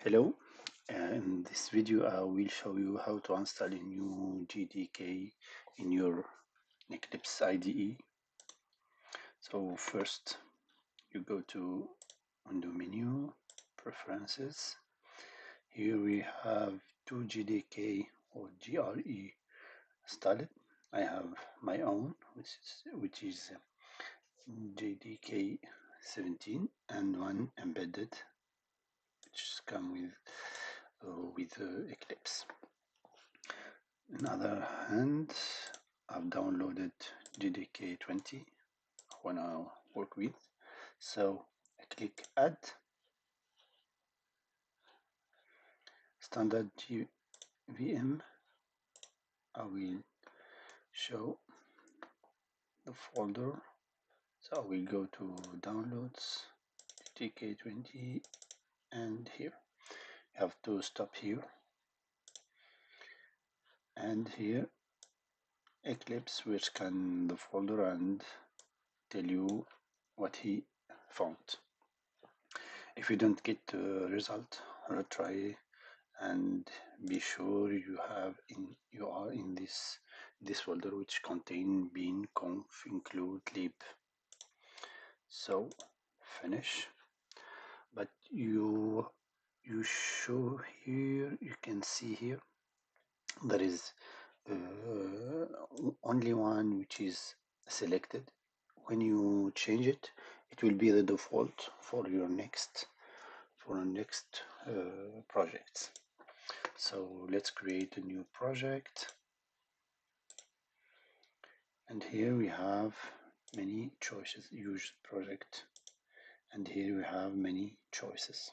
Hello, in this video I will show you how to install a new JDK in your Eclipse IDE. So first you go to Window menu, Preferences. Here we have two JDK or GRE installed. I have my own, which is JDK 17, and one embedded, which come with Eclipse. On the other hand, I've downloaded JDK 20 when I work with. So I click Add, Standard VM. I will show the folder. So I will go to Downloads, JDK 20, and here. You have to stop here. And here, Eclipse will scan the folder and tell you what he found. If you don't get the result, retry and be sure you are in this folder, which contain bin conf include lib. So finish. But you show here, you can see here there is only one which is selected. When you change it, it will be the default for your next projects. So let's create a new project, and here we have many choices. Use project, and here we have many choices.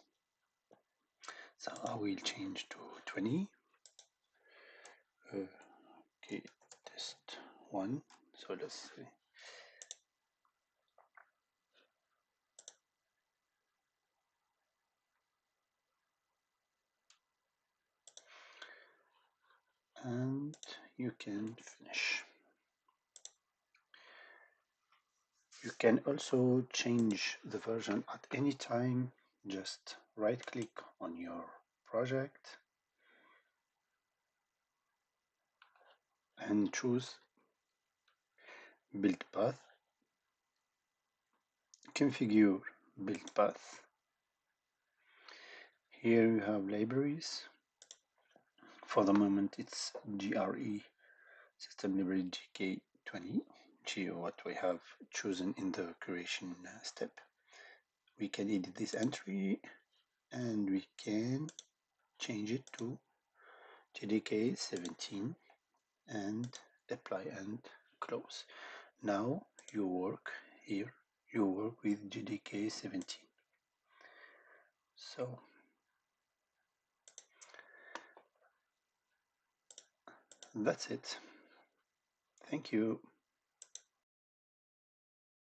So I will change to 20. Okay, test 1. So let's see. And you can finish. You can also change the version at any time. Just right click on your project and choose build path, configure build path. Here you have libraries. For the moment it's GRE system library GK20, which is what we have chosen in the creation step. We can edit this entry and we can change it to JDK 17 and apply and close. Now you work here, you work with JDK 17. So that's it. Thank you.